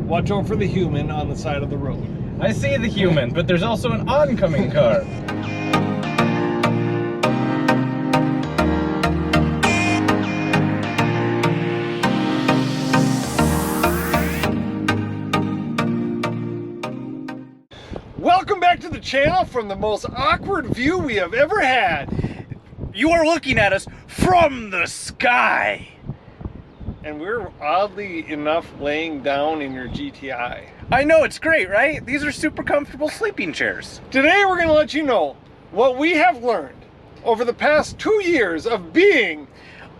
Watch out for the human on the side of the road. I see the human, but there's also an oncoming car. Welcome back to the channel from the most awkward view we have ever had. You are looking at us from the sky. And we're oddly enough laying down in your GTI. I know, it's great, right? These are super comfortable sleeping chairs. Today we're going to let you know what we have learned over the past 2 years of being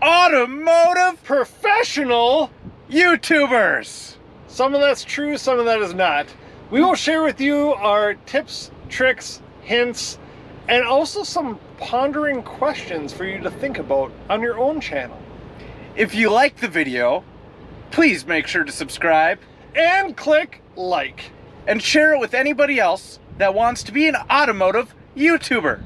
Automotive professional YouTubers. Some of that's true, some of that is not. We will share with you our tips, tricks, hints, and also some pondering questions for you to think about on your own channel. If you liked the video, please make sure to subscribe And click like. and share it with anybody else that wants to be an automotive YouTuber.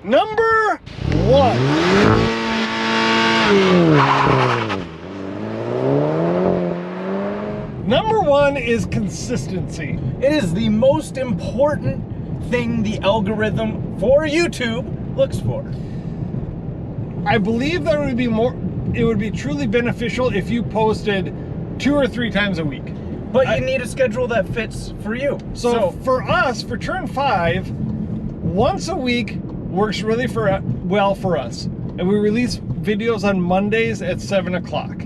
Number 1. Number 1 is consistency. It is the most important thing the algorithm for YouTube looks for. I believe that it would be truly beneficial if you posted 2 or 3 times a week. But you need a schedule that fits for you. So for us, for turn 5, once a week works really well for us. And we release videos on Mondays at 7 o'clock.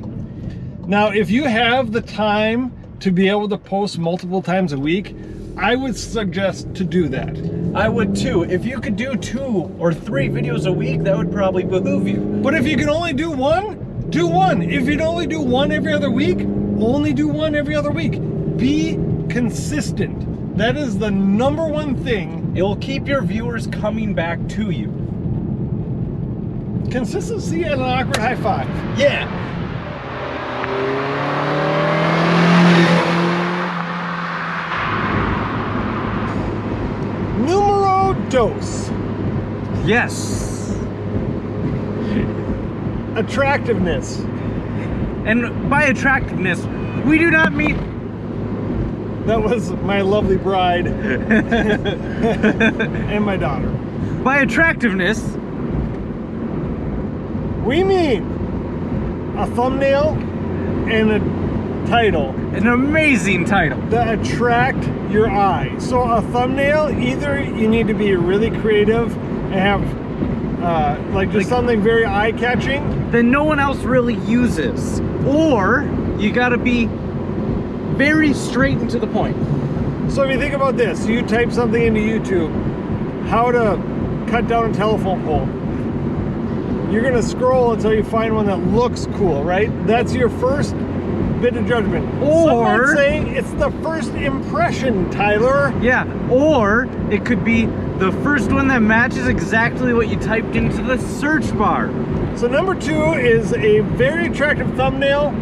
Now, if you have the time to be able to post multiple times a week, I would suggest to do that. I would too. If you could do 2 or 3 videos a week, that would probably behoove you. But if you can only do one, do one. If you can only do one every other week, only do one every other week. Be consistent. That is the number 1 thing. It will keep your viewers coming back to you. Consistency and an awkward high five. Yeah. Numero dos. Yes. Attractiveness. And by attractiveness, we do not mean... That was my lovely bride and my daughter. By attractiveness, We mean a thumbnail and a title an amazing title. that attract your eye. So a thumbnail, either you need to be really creative and have just something very eye-catching. That no one else really uses. Or you gotta be very straight and to the point. So if you think about this, you type something into YouTube, how to cut down a telephone pole. You're gonna scroll until you find one that looks cool, right? That's your first bit of judgment. Some might say it's the first impression, Tyler. Yeah, or it could be the first one that matches exactly what you typed into the search bar. So number 2 is a very attractive thumbnail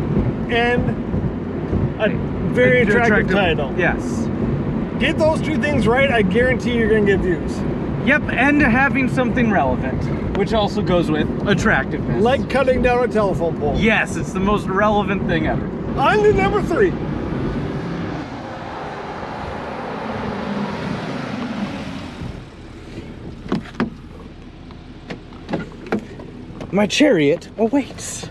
and a very attractive title. Yes. Get those 2 things right, I guarantee you're gonna get views. Yep, and having something relevant, which also goes with attractiveness. Like cutting down a telephone pole. Yes, it's the most relevant thing ever. On to number 3. My chariot awaits.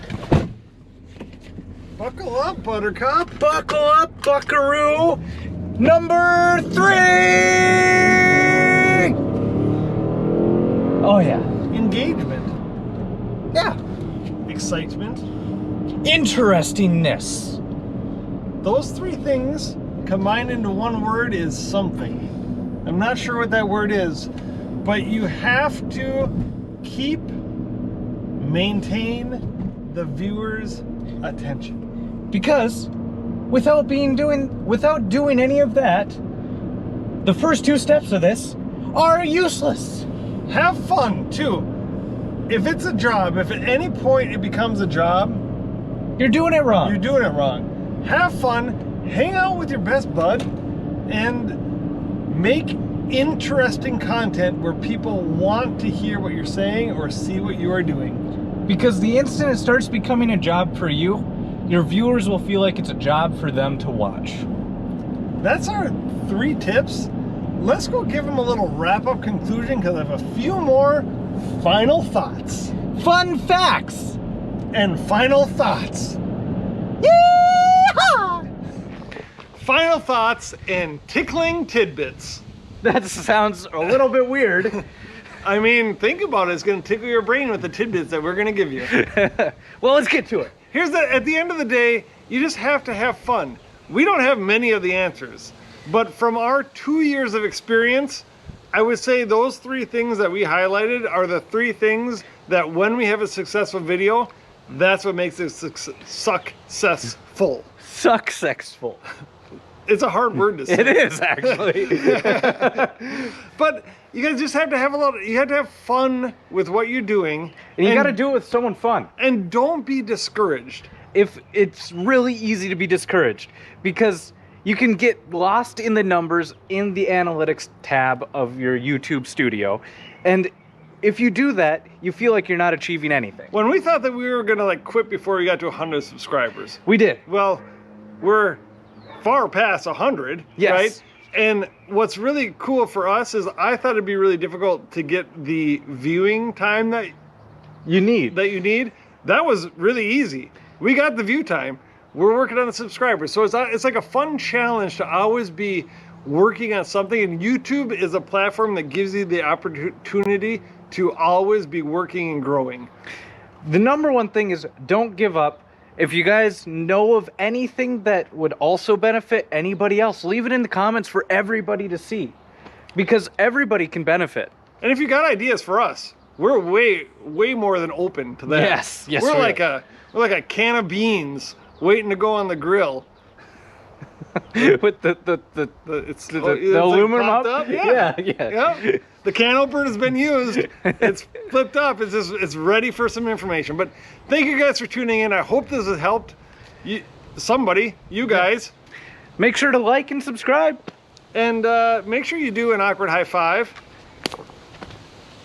Buckle up, Buttercup. Buckle up, buckaroo. Number 3! Oh yeah. Engagement. Yeah. Excitement. Interestingness. Those 3 things combined into one word is something. I'm not sure what that word is, but you have to maintain the viewer's attention. Because without doing any of that, the first 2 steps of this are useless. Have fun too. If it's a job, if at any point it becomes a job, you're doing it wrong. You're doing it wrong. Have fun, hang out with your best bud, and make interesting content where people want to hear what you're saying or see what you are doing. Because the instant it starts becoming a job for you, Your viewers will feel like it's a job for them to watch. That's our 3 tips. Let's go give them a little wrap-up conclusion because I have a few more final thoughts. Fun facts! And final thoughts. Yeehaw! Final thoughts and tickling tidbits. That sounds a little bit weird. I mean, think about it. It's going to tickle your brain with the tidbits that we're going to give you. Well, let's get to it. At the end of the day, you just have to have fun. We don't have many of the answers, but from our 2 years of experience, I would say those 3 things that we highlighted are the 3 things that when we have a successful video, that's what makes it successful. Successful. It's a hard word to say. It is, actually. But you guys just have to have you have to have fun with what you're doing. And you got to do it with someone fun. And don't be discouraged. If it's really easy to be discouraged because you can get lost in the numbers in the analytics tab of your YouTube studio. And if you do that, you feel like you're not achieving anything. When we thought that we were going to quit before we got to 100 subscribers. We did. Well, we're far past 100, yes. Right? And what's really cool for us is I thought it'd be really difficult to get the viewing time that you need. That was really easy. We got the view time. We're working on the subscribers. So it's like a fun challenge to always be working on something. And YouTube is a platform that gives you the opportunity to always be working and growing. The number one thing is don't give up. If you guys know of anything that would also benefit anybody else, leave it in the comments for everybody to see. Because everybody can benefit. And if you got ideas for us, we're way more than open to that. Yes, we're like a can of beans waiting to go on the grill. With the aluminum like up? Yeah. Yeah. The can opener has been used. It's flipped up. It's ready for some information. But thank you guys for tuning in. I hope this has helped you guys. Make sure to like and subscribe. And make sure you do an awkward high five.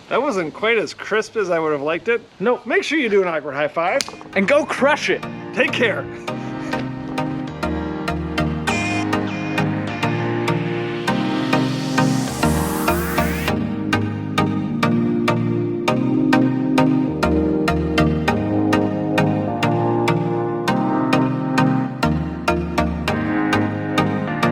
That wasn't quite as crisp as I would have liked it. No. Make sure you do an awkward high five. And go crush it. Take care.